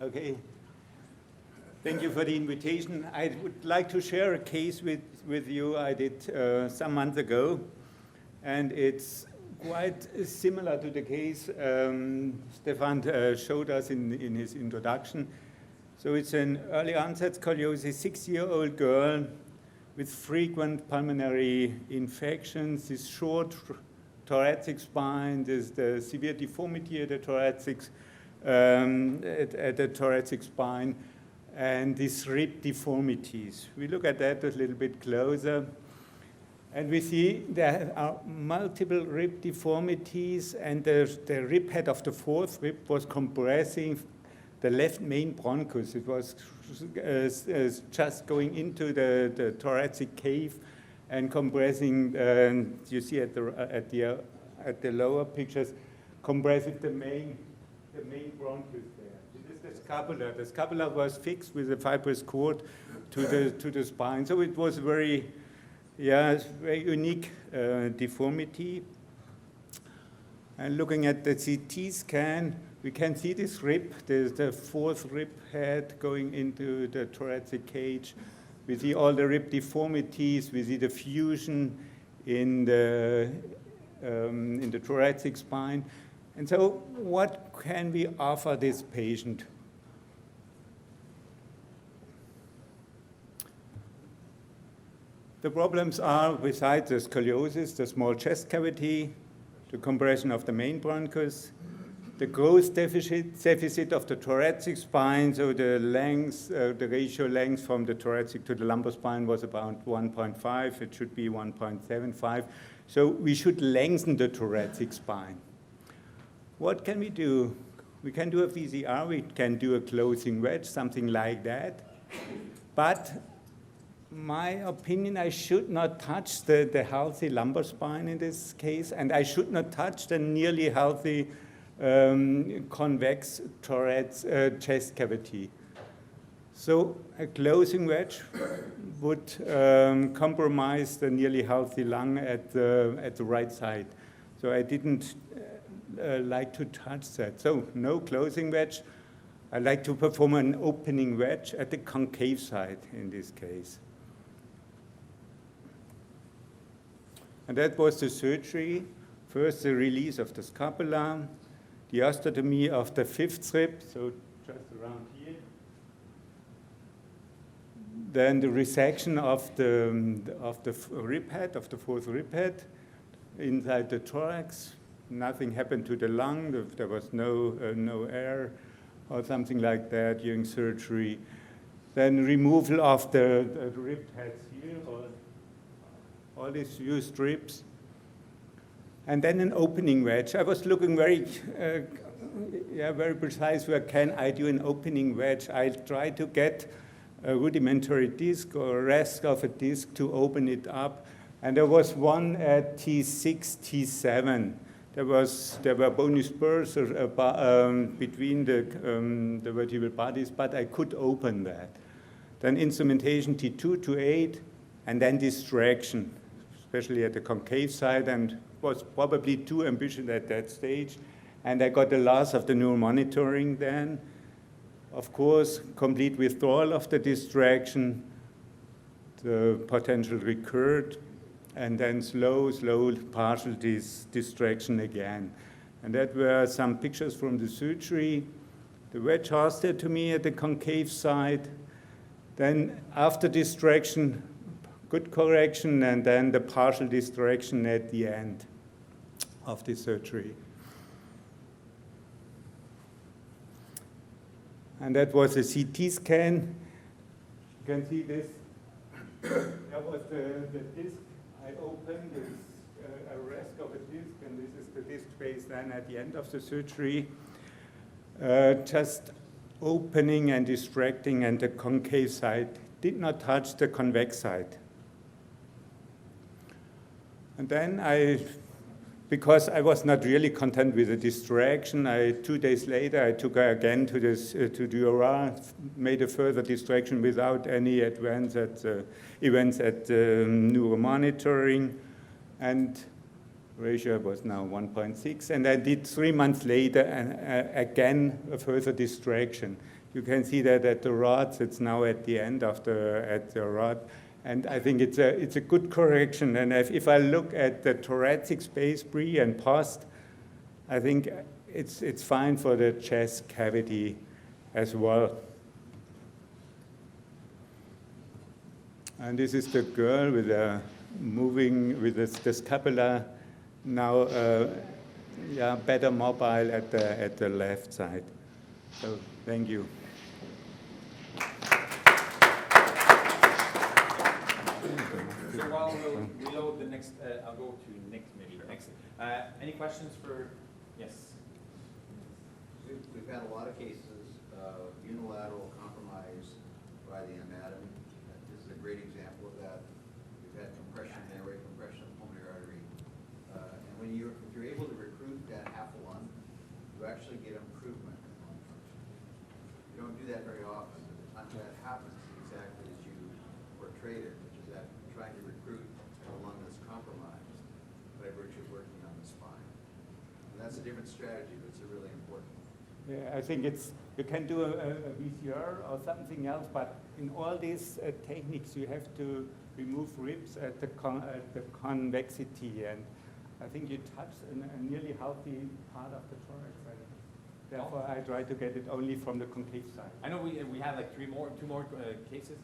Okay. Thank you for the invitation. I would like to share a case with you I did some months ago, and it's quite similar to the case Stefan showed us in his introduction. So it's an early onset scoliosis, 6-year-old girl with frequent pulmonary infections, this short thoracic spine, there's the severe deformity at the thoracic spine, and these rib deformities. We look at that a little bit closer, and we see there are multiple rib deformities, and the rib head of the fourth rib was compressing the left main bronchus. It was just going into the thoracic cave and compressing, you see at the lower pictures, compressing the main bronchus there. This is the scapula. The scapula was fixed with a fibrous cord to the spine. So it was very unique deformity. And looking at the CT scan, we can see this rib. There's the fourth rib head going into the thoracic cage. We see all the rib deformities. We see the fusion in the thoracic spine. And so what can we offer this patient? The problems are, besides the scoliosis, the small chest cavity, the compression of the main bronchus, the growth deficit of the thoracic spine, so the length, the ratio length from the thoracic to the lumbar spine was about 1.5. It should be 1.75. So we should lengthen the thoracic spine. What can we do? We can do a VCR. We can do a closing wedge, something like that. But my opinion, I should not touch the healthy lumbar spine in this case, and I should not touch the nearly healthy convex chest cavity. So a closing wedge would compromise the nearly healthy lung at the right side. So I didn't like to touch that. So no closing wedge. I like to perform an opening wedge at the concave side in this case. And that was the surgery. First, the release of the scapula, the osteotomy of the fifth rib, so just around here. Then the resection of the rib head, of the fourth rib head, inside the thorax. Nothing happened to the lung. There was no air or something like that during surgery. Then removal of the rib heads here, all these used ribs. And then an opening wedge. I was looking very precise where can I do an opening wedge. I tried to get a rudimentary disc or a rest of a disc to open it up. And there was one at T6, T7. There were bony spurs between the vertebral bodies, but I could open that. Then instrumentation T2 to 8, and then distraction, especially at the concave side, and was probably too ambitious at that stage. And I got the loss of the neuromonitoring then. Of course, complete withdrawal of the distraction, the potential recurred, and then slow partial distraction again. And that were some pictures from the surgery. The wedge osteotomy at the concave side. Then after distraction, good correction, and then the partial distraction at the end of the surgery. And that was a CT scan. You can see this. That was the disc. I opened a rest of a disc, and this is the disc space then at the end of the surgery. Just opening and distracting, and the concave side did not touch the convex side. And then because I was not really content with the distraction, 2 days later I took her again to the OR, made a further distraction without any events at neuromonitoring, and ratio was now 1.6. And I did 3 months later again a further distraction. You can see that at the rods, it's now at the end of the rod. And I think it's a good correction. And if I look at the thoracic space pre and post, I think it's fine for the chest cavity as well. And this is the girl with moving with the scapula now, yeah, better mobile at the left side. So thank you. So while we'll reload the next, I'll go to Nick maybe next. Any questions for, yes? We've had a lot of cases of unilateral compromise by the anatomy. This is a great example of that. We've had compression of airway, compression of pulmonary artery. And when if you're able to recruit that half a lung, you actually get improvement in lung function. You don't do that very often, but the time that happens exactly as you portrayed it, which is that trying to recruit a lung that's compromised by virtue of working on the spine. And that's a different strategy, but it's a really important one. Yeah, I think you can do a VCR or something else, but in all these techniques, you have to remove ribs at the convexity, and I think you touch a nearly healthy part of the thorax. Therefore, I try to get it only from the concave side. I know we have like two more cases.